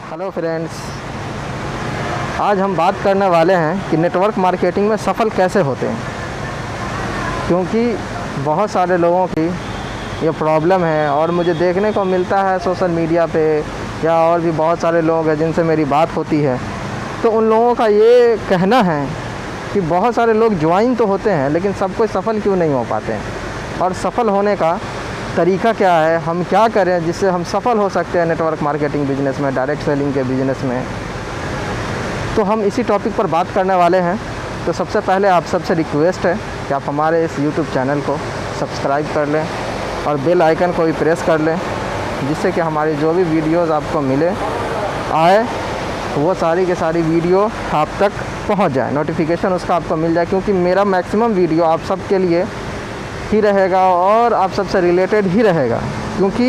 Hello friends, आज हम बात करने वाले हैं कि नेटवर्क मार्केटिंग में सफल कैसे होते हैं। क्योंकि बहुत सारे लोगों की ये प्रॉब्लम है और मुझे देखने को मिलता है सोशल मीडिया पे या और भी बहुत सारे लोग हैं जिनसे मेरी बात होती है, तो उन लोगों का ये कहना है कि बहुत सारे लोग ज्वाइन तो होते हैं लेकिन सब कोई सफल क्यों नहीं हो पाते हैं, और सफल होने का तरीका क्या है, हम क्या करें जिससे हम सफल हो सकते हैं नेटवर्क मार्केटिंग बिजनेस में, डायरेक्ट सेलिंग के बिज़नेस में। तो हम इसी टॉपिक पर बात करने वाले हैं। तो सबसे पहले आप सबसे रिक्वेस्ट है कि आप हमारे इस यूट्यूब चैनल को सब्सक्राइब कर लें और बेल आइकन को भी प्रेस कर लें, जिससे कि हमारी जो भी वीडियोज़ आपको मिले आए वो सारी की सारी वीडियो आप तक पहुंच जाए, नोटिफिकेशन उसका आपको मिल जाए। क्योंकि मेरा मैक्सिमम वीडियो आप सब के लिए ही रहेगा और आप सबसे रिलेटेड ही रहेगा, क्योंकि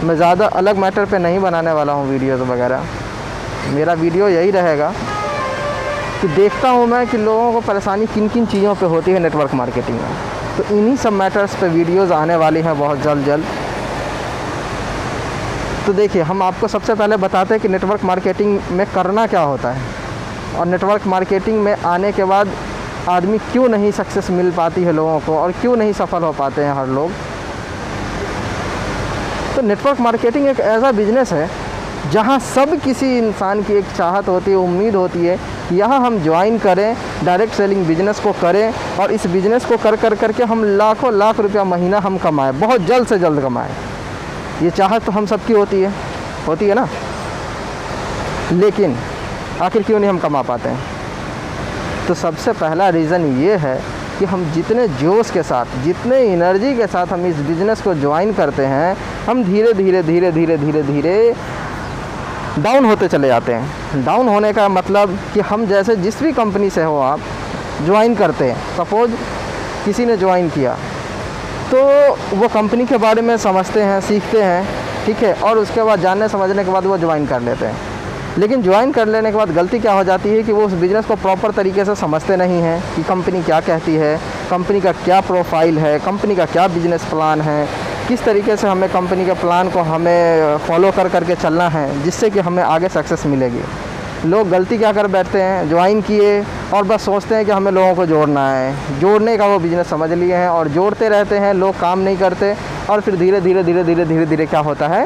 मैं ज़्यादा अलग मैटर पे नहीं बनाने वाला हूँ वीडियोज़ वगैरह। मेरा वीडियो यही रहेगा कि देखता हूँ मैं कि लोगों को परेशानी किन किन चीज़ों पे होती है नेटवर्क मार्केटिंग में, तो इन्हीं सब मैटर्स पे वीडियोज़ आने वाली हैं बहुत जल्द। तो देखिए, हम आपको सबसे पहले बताते हैं कि नेटवर्क मार्केटिंग में करना क्या होता है और नेटवर्क मार्केटिंग में आने के बाद आदमी क्यों नहीं सक्सेस मिल पाती है लोगों को और क्यों नहीं सफल हो पाते हैं हर लोग। तो नेटवर्क मार्केटिंग एक ऐसा बिजनेस है जहां सब किसी इंसान की एक चाहत होती है, उम्मीद होती है कि यहाँ हम ज्वाइन करें, डायरेक्ट सेलिंग बिजनेस को करें और इस बिज़नेस को कर के हम लाखों लाख रुपया महीना हम कमाएं, बहुत जल्द से जल्द कमाएं। ये चाहत तो हम सबकी होती है ना, लेकिन आखिर क्यों नहीं हम कमा पाते हैं? तो सबसे पहला रीज़न ये है कि हम जितने जोश के साथ, जितने एनर्जी के साथ हम इस बिज़नेस को ज्वाइन करते हैं, हम धीरे धीरे डाउन होते चले जाते हैं। डाउन होने का मतलब कि हम जैसे जिस भी कंपनी से हो आप ज्वाइन करते हैं, सपोज़ किसी ने ज्वाइन किया तो वो कंपनी के बारे में समझते हैं, सीखते हैं, ठीक है, और उसके बाद जानने समझने के बाद वो ज्वाइन कर लेते हैं। लेकिन ज्वाइन कर लेने के बाद गलती क्या हो जाती है कि वो उस बिज़नेस को प्रॉपर तरीके से समझते नहीं हैं कि कंपनी क्या कहती है, कंपनी का क्या प्रोफाइल है, कंपनी का क्या बिज़नेस प्लान है, किस तरीके से हमें कंपनी के प्लान को हमें फॉलो करके चलना है जिससे कि हमें आगे सक्सेस मिलेगी। लोग गलती क्या कर बैठते हैं, ज्वाइन किए और बस सोचते हैं कि हमें लोगों को जोड़ना है, जोड़ने का वो बिज़नेस समझ लिए हैं और जोड़ते रहते हैं, लोग काम नहीं करते और फिर धीरे धीरे क्या होता है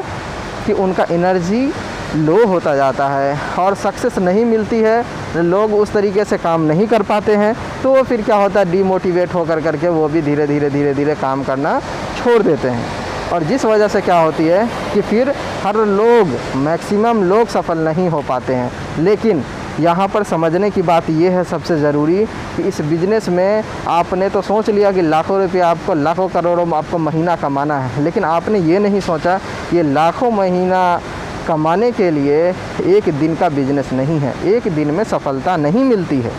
कि उनका एनर्जी लो होता जाता है और सक्सेस नहीं मिलती है, लोग उस तरीके से काम नहीं कर पाते हैं, तो वो फिर क्या होता है, डीमोटिवेट होकर करके वो भी धीरे धीरे काम करना छोड़ देते हैं। और जिस वजह से क्या होती है कि फिर हर लोग, मैक्सिमम लोग सफल नहीं हो पाते हैं। लेकिन यहाँ पर समझने की बात ये है सबसे ज़रूरी कि इस बिज़नेस में आपने तो सोच लिया कि लाखों रुपये आपको, लाखों करोड़ों आपको महीना कमाना है, लेकिन आपने ये नहीं सोचा ये लाखों महीना कमाने के लिए एक दिन का बिजनेस नहीं है, एक दिन में सफलता नहीं मिलती है।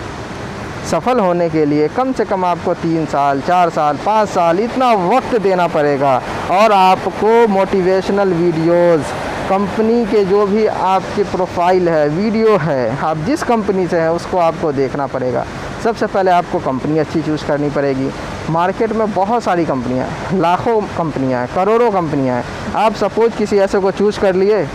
सफल होने के लिए कम से कम आपको 3 साल, 4 साल, 5 साल इतना वक्त देना पड़ेगा और आपको मोटिवेशनल वीडियोज़, कंपनी के जो भी आपके प्रोफाइल है, वीडियो है, आप जिस कंपनी से हैं उसको आपको देखना पड़ेगा। सबसे पहले आपको कंपनी अच्छी चूज़ करनी पड़ेगी। मार्केट में बहुत सारी कंपनियाँ, लाखों कंपनियाँ हैं, करोड़ों कंपनियाँ हैं। आप सपोज किसी ऐसे को चूज़ कर लिए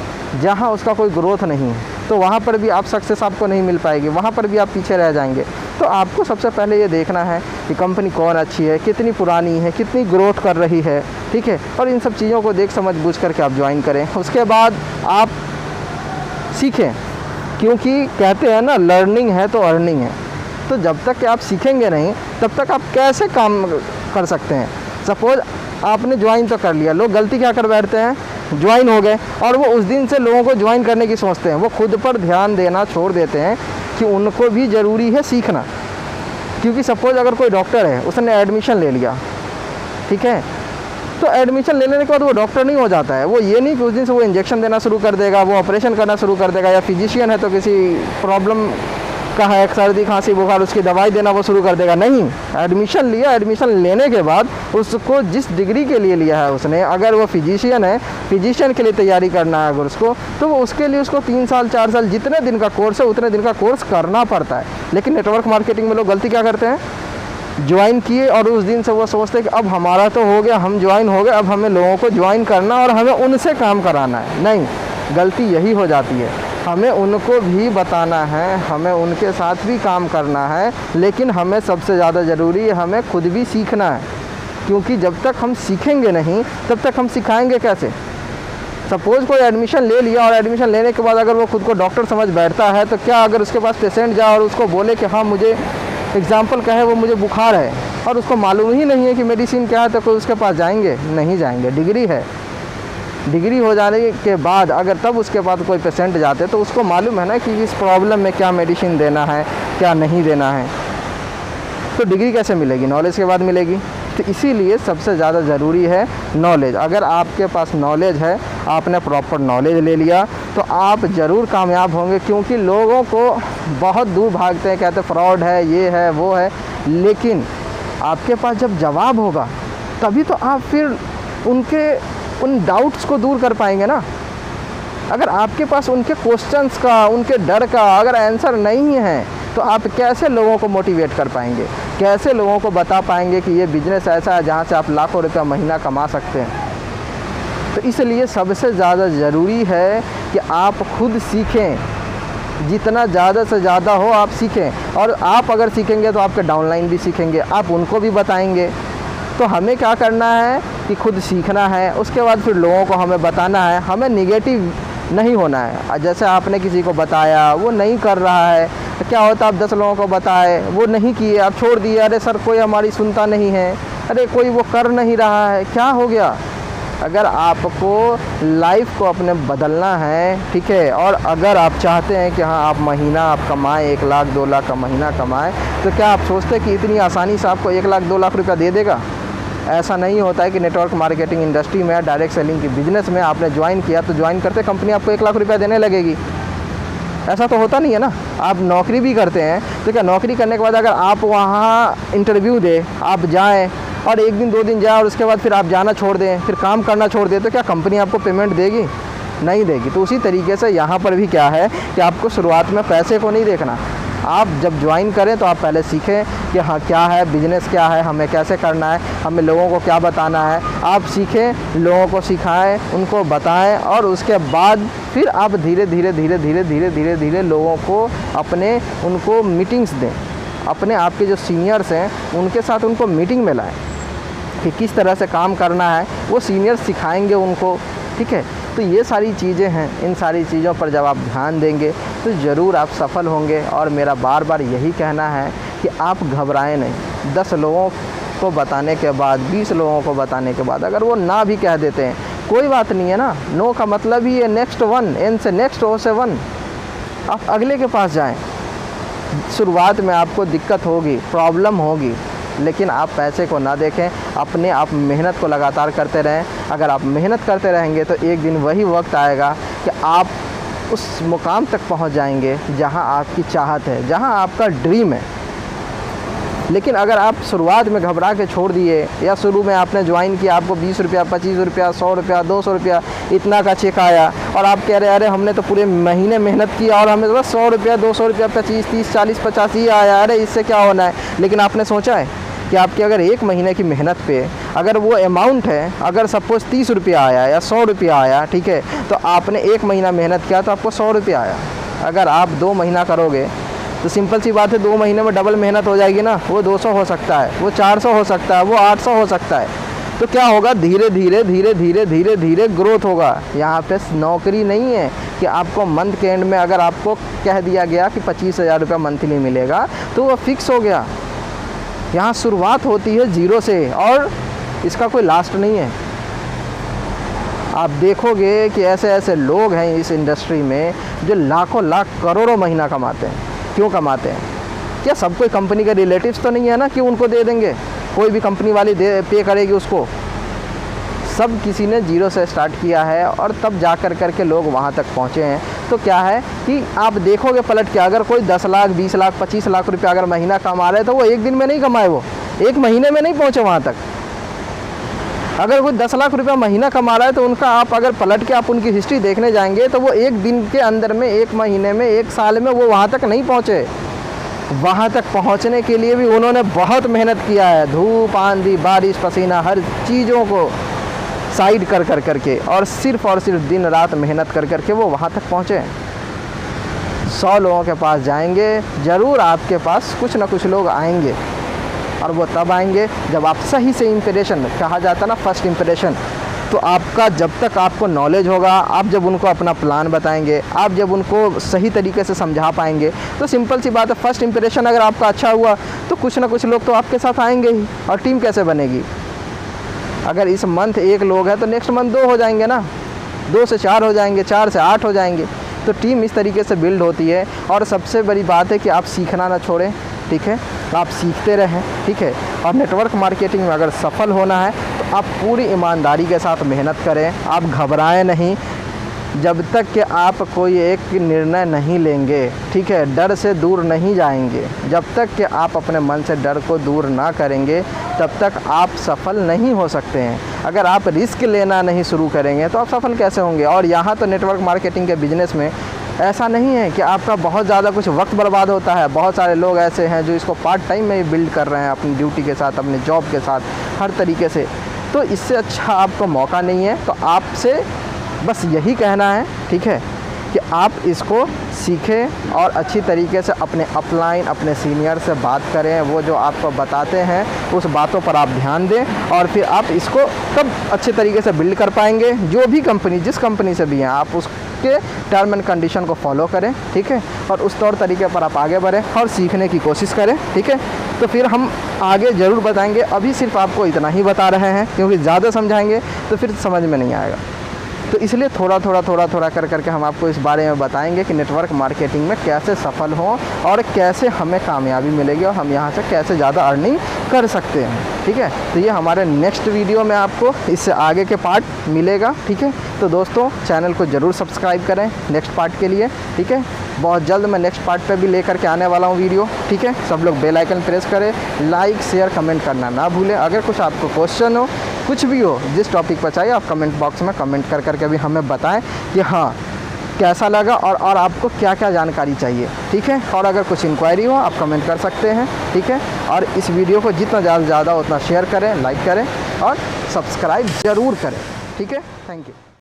जहाँ उसका कोई ग्रोथ नहीं है, तो वहाँ पर भी आप सक्सेस आपको नहीं मिल पाएगी, वहाँ पर भी आप पीछे रह जाएंगे। तो आपको सबसे पहले ये देखना है कि कंपनी कौन अच्छी है, कितनी पुरानी है, कितनी ग्रोथ कर रही है, ठीक है, और इन सब चीज़ों को देख समझ बूझ करके आप ज्वाइन करें। उसके बाद आप सीखें, क्योंकि कहते हैं ना, लर्निंग है तो अर्निंग है। तो जब तक कि आप सीखेंगे नहीं तब तक आप कैसे काम कर सकते हैं। सपोज़ आपने ज्वाइन तो कर लिया, लोग गलती क्या कर बैठते हैं, ज्वाइन हो गए और वो उस दिन से लोगों को ज्वाइन करने की सोचते हैं, वो खुद पर ध्यान देना छोड़ देते हैं कि उनको भी ज़रूरी है सीखना। क्योंकि सपोज़ अगर कोई डॉक्टर है, उसने एडमिशन ले लिया, ठीक है, तो एडमिशन ले लेने के बाद वो डॉक्टर नहीं हो जाता है। वो ये नहीं कि उस दिन से वो इंजेक्शन देना शुरू कर देगा, वो ऑपरेशन करना शुरू कर देगा, या फिजिशियन है तो किसी प्रॉब्लम का है, सर्दी खांसी बुखार, उसकी दवाई देना वो शुरू कर देगा। नहीं, एडमिशन लिया, एडमिशन लेने के बाद उसको जिस डिग्री के लिए लिया है उसने, अगर वो फिजिशियन है, फिजिशियन के लिए तैयारी करना है अगर उसको, तो वो उसके लिए उसको 3 साल 4 साल जितने दिन का कोर्स है उतने दिन का कोर्स करना पड़ता है। लेकिन नेटवर्क मार्केटिंग में लोग गलती क्या करते हैं, ज्वाइन किए और उस दिन से वो सोचते हैं कि अब हमारा तो हो गया, हम ज्वाइन हो गए, अब हमें लोगों को ज्वाइन करना और हमें उनसे काम कराना है। नहीं, गलती यही हो जाती है। हमें उनको भी बताना है, हमें उनके साथ भी काम करना है, लेकिन हमें सबसे ज़्यादा ज़रूरी है हमें खुद भी सीखना है, क्योंकि जब तक हम सीखेंगे नहीं तब तक हम सिखाएंगे कैसे। सपोज़ कोई एडमिशन ले लिया और एडमिशन लेने के बाद अगर वो खुद को डॉक्टर समझ बैठता है, तो क्या अगर उसके पास पेशेंट जाए और उसको बोले कि हाँ मुझे एग्ज़ाम्पल कहे वो मुझे बुखार है और उसको मालूम ही नहीं है कि मेडिसिन क्या है, तो कोई उसके पास जाएंगे? नहीं जाएंगे। डिग्री है, डिग्री हो जाने के बाद अगर तब उसके पास कोई पेशेंट जाते तो उसको मालूम है ना कि इस प्रॉब्लम में क्या मेडिसिन देना है, क्या नहीं देना है। तो डिग्री कैसे मिलेगी? नॉलेज के बाद मिलेगी। तो इसीलिए सबसे ज़्यादा ज़रूरी है नॉलेज। अगर आपके पास नॉलेज है, आपने प्रॉपर नॉलेज ले लिया, तो आप ज़रूर कामयाब होंगे। क्योंकि लोगों को बहुत दूर भागते हैं, कहते फ्रॉड है, ये है, वो है, लेकिन आपके पास जब जवाब होगा तभी तो आप फिर उन डाउट्स को दूर कर पाएंगे ना। अगर आपके पास उनके क्वेश्चंस का, उनके डर का अगर आंसर नहीं है, तो आप कैसे लोगों को मोटिवेट कर पाएंगे, कैसे लोगों को बता पाएंगे कि ये बिज़नेस ऐसा है जहाँ से आप लाखों रुपया महीना कमा सकते हैं। तो इसलिए सबसे ज़्यादा ज़रूरी है कि आप खुद सीखें, जितना ज़्यादा से ज़्यादा हो आप सीखें। और आप अगर सीखेंगे तो आपके डाउनलाइन भी सीखेंगे, आप उनको भी बताएंगे। तो हमें क्या करना है कि खुद सीखना है, उसके बाद फिर लोगों को हमें बताना है। हमें निगेटिव नहीं होना है। जैसे आपने किसी को बताया, वो नहीं कर रहा है, तो क्या होता, आप 10 लोगों को बताए, वो नहीं किए, आप छोड़ दिए, अरे सर कोई हमारी सुनता नहीं है, अरे कोई वो कर नहीं रहा है, क्या हो गया। अगर आपको लाइफ को अपने बदलना है, ठीक है, और अगर आप चाहते हैं कि हाँ आप महीना आप कमाएं 1 लाख 2 लाख का महीना कमाएं, तो क्या आप सोचते हैं कि इतनी आसानी से आपको 1 लाख 2 लाख रुपया दे देगा? ऐसा नहीं होता है कि नेटवर्क मार्केटिंग इंडस्ट्री में, डायरेक्ट सेलिंग की बिज़नेस में आपने ज्वाइन किया तो ज्वाइन करते कंपनी आपको 1 लाख रुपया देने लगेगी। ऐसा तो होता नहीं है ना। आप नौकरी भी करते हैं तो क्या नौकरी करने के बाद अगर आप वहाँ इंटरव्यू दे, आप जाएं और 1 दिन 2 दिन जाए और उसके बाद फिर आप जाना छोड़ दें, फिर काम करना छोड़ दें, तो क्या कंपनी आपको पेमेंट देगी? नहीं देगी। तो उसी तरीके से यहाँ पर भी क्या है कि आपको शुरुआत में पैसे को नहीं देखना। आप जब ज्वाइन करें तो आप पहले सीखें कि हाँ क्या है बिज़नेस, क्या है, हमें कैसे करना है, हमें लोगों को क्या बताना है। आप सीखें, लोगों को सिखाएं, उनको बताएं, और उसके बाद फिर आप धीरे धीरे धीरे धीरे धीरे धीरे धीरे लोगों को उनको मीटिंग्स दें। अपने आपके जो सीनियर्स हैं उनके साथ उनको मीटिंग में लाएं कि किस तरह से काम करना है, वो सीनियर सिखाएंगे उनको, ठीक है। तो ये सारी चीज़ें हैं, इन सारी चीज़ों पर जब आप ध्यान देंगे तो ज़रूर आप सफल होंगे। और मेरा बार बार यही कहना है कि आप घबराएं नहीं। 10 लोगों को बताने के बाद, 20 लोगों को बताने के बाद अगर वो ना भी कह देते हैं, कोई बात नहीं है ना। नो का मतलब ही है नेक्स्ट वन, एन से नेक्स्ट, ओ से वन, आप अगले के पास जाएं। शुरुआत में आपको दिक्कत होगी, प्रॉब्लम होगी, लेकिन आप पैसे को ना देखें, अपने आप मेहनत को लगातार करते रहें। अगर आप मेहनत करते रहेंगे तो एक दिन वही वक्त आएगा कि आप उस मुकाम तक पहुंच जाएंगे जहां आपकी चाहत है, जहां आपका ड्रीम है। लेकिन अगर आप शुरुआत में घबरा के छोड़ दिए, या शुरू में आपने ज्वाइन किया, आपको 20 रुपया, 25 रुपया, 100 रुपया, 200 रुपया इतना का चेक आया, और आप कह रहे हैं अरे हमने तो पूरे महीने मेहनत की और हमें तो बस 100 रुपया, 200 रुपया, 25, 30, 40, 50 ही आया, अरे इससे क्या होना है। लेकिन आपने सोचा है कि आपकी अगर 1 महीने की मेहनत पे अगर वो अमाउंट है, अगर सपोज़ 30 रुपया आया या 100 रुपया आया, ठीक है, तो आपने 1 महीना मेहनत किया तो आपको 100 रुपया आया। अगर आप 2 महीना करोगे तो सिंपल सी बात है 2 महीने में डबल मेहनत हो जाएगी ना। वो 200 हो सकता है, वो 400 हो सकता है, वो 800 हो सकता है। तो क्या होगा, धीरे धीरे धीरे धीरे धीरे धीरे ग्रोथ होगा। यहाँ पे नौकरी नहीं है कि आपको मंथ के एंड में अगर आपको कह दिया गया कि 25,000 रुपया मंथली मिलेगा तो वो फिक्स हो गया। यहाँ शुरुआत होती है 0 से, और इसका कोई लास्ट नहीं है। आप देखोगे कि ऐसे ऐसे लोग हैं इस इंडस्ट्री में जो लाखों लाख करोड़ों महीना कमाते हैं। क्यों कमाते हैं? क्या सब कोई कंपनी के रिलेटिव्स तो नहीं है ना कि उनको दे देंगे, कोई भी कंपनी वाली पे करेगी उसको। सब किसी ने 0 से स्टार्ट किया है और तब जा करके लोग वहाँ तक पहुँचे हैं। तो क्या है कि आप देखोगे पलट के, अगर कोई 10 लाख, 20 लाख, 25 लाख रुपया अगर महीना कमा रहे तो वो 1 दिन में नहीं कमाए, वो 1 महीने में नहीं पहुँचे वहाँ तक। अगर कोई 10 लाख रुपया महीना कमा रहा है तो उनका आप अगर पलट के आप उनकी हिस्ट्री देखने जाएंगे तो वो 1 दिन के अंदर में, 1 महीने में, 1 साल में वो वहाँ तक नहीं पहुँचे। वहाँ तक पहुँचने के लिए भी उन्होंने बहुत मेहनत किया है, धूप, आंधी, बारिश, पसीना, हर चीज़ों को साइड कर करके और सिर्फ दिन रात मेहनत कर के वो वहाँ तक पहुँचे। 100 लोगों के पास जाएंगे, ज़रूर आपके पास कुछ ना कुछ लोग आएंगे, और वो तब आएंगे जब आप सही से इम्प्रेशन, कहा जाता है ना फर्स्ट इम्प्रेशन, तो आपका जब तक आपको नॉलेज होगा, आप जब उनको अपना प्लान बताएंगे, आप जब उनको सही तरीके से समझा पाएंगे, तो सिंपल सी बात है, फर्स्ट इम्प्रेशन अगर आपका अच्छा हुआ तो कुछ ना कुछ लोग तो आपके साथ आएंगे ही। और टीम कैसे बनेगी? अगर इस मंथ 1 लोग है तो नेक्स्ट मंथ 2 हो जाएंगे ना, 2 से 4 हो जाएंगे, 4 से 8 हो जाएंगे। तो टीम इस तरीके से बिल्ड होती है। और सबसे बड़ी बात है कि आप सीखना ना छोड़ें, ठीक है, आप सीखते रहें, ठीक है। और नेटवर्क मार्केटिंग में अगर सफल होना है तो आप पूरी ईमानदारी के साथ मेहनत करें, आप घबराएं नहीं जब तक कि आप कोई एक निर्णय नहीं लेंगे, ठीक है, डर से दूर नहीं जाएंगे। जब तक कि आप अपने मन से डर को दूर ना करेंगे तब तक आप सफल नहीं हो सकते हैं। अगर आप रिस्क लेना नहीं शुरू करेंगे तो आप सफल कैसे होंगे? और यहाँ तो नेटवर्क मार्केटिंग के बिज़नेस में ऐसा नहीं है कि आपका बहुत ज़्यादा कुछ वक्त बर्बाद होता है। बहुत सारे लोग ऐसे हैं जो इसको पार्ट टाइम में बिल्ड कर रहे हैं, अपनी ड्यूटी के साथ, अपने जॉब के साथ, हर तरीके से। तो इससे अच्छा आपको मौका नहीं है। तो आपसे बस यही कहना है, ठीक है, कि आप इसको सीखें और अच्छी तरीके से अपने अपलाइन, अपने सीनियर से बात करें। वो जो आपको बताते हैं उस बातों पर आप ध्यान दें, और फिर आप इसको तब अच्छे तरीके से बिल्ड कर पाएंगे। जो भी कंपनी, जिस कंपनी से भी हैं, आप उसके टर्म एंड कंडीशन को फॉलो करें, ठीक है, और उस तौर तरीके पर आप आगे बढ़ें और सीखने की कोशिश करें, ठीक है। तो फिर हम आगे ज़रूर बताएंगे। अभी सिर्फ आपको इतना ही बता रहे हैं, क्योंकि ज़्यादा समझाएंगे तो फिर समझ में नहीं आएगा। तो इसलिए थोड़ा थोड़ा कर करके हम आपको इस बारे में बताएंगे कि नेटवर्क मार्केटिंग में कैसे सफल हों और कैसे हमें कामयाबी मिलेगी और हम यहाँ से कैसे ज़्यादा अर्निंग कर सकते हैं, ठीक है। तो ये हमारे नेक्स्ट वीडियो में आपको इससे आगे के पार्ट मिलेगा, ठीक है। तो दोस्तों, चैनल को ज़रूर सब्सक्राइब करें नेक्स्ट पार्ट के लिए, ठीक है। बहुत जल्द मैं नेक्स्ट पार्ट पे भी लेकर के आने वाला हूँ वीडियो, ठीक है। सब लोग बेल आइकन प्रेस करें, लाइक शेयर कमेंट करना ना भूलें। अगर कुछ आपको क्वेश्चन हो, कुछ भी हो, जिस टॉपिक पर चाहिए, आप कमेंट बॉक्स में कमेंट कर करके भी हमें बताएं कि हाँ कैसा लगा और आपको क्या क्या जानकारी चाहिए, ठीक है। और अगर कुछ इंक्वायरी हो आप कमेंट कर सकते हैं, ठीक है। और इस वीडियो को जितना ज़्यादा उतना शेयर करें, लाइक करें और सब्सक्राइब ज़रूर करें, ठीक है। Thank you.